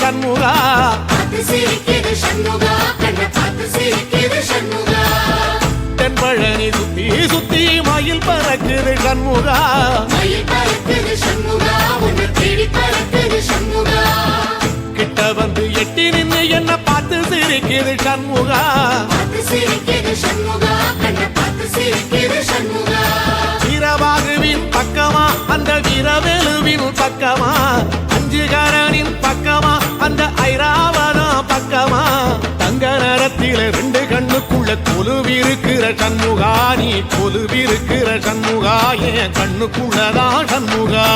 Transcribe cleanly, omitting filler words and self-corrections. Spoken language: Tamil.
சண்முகா தென்பழனி சுத்தி சுத்தி மயில் பறக்குது சண்முகா கிட்ட வந்து எட்டி நின்று என்ன பார்த்து சிரிக்குது சண்முகா வீரபாகுவின் பக்கமா அந்த வீரவேலுவின் பக்கமா அஞ்சுகரனின் பக்கமா அந்த ஐராவதம் பக்கமா தங்க நேரத்தில ரெண்டு கண்ணுக்குள்ள கொலுவிருக்கிற சண்முகா நீ கொலுவிருக்கிற சண்முகா என் கண்ணுக்குள்ளதான் சண்முகா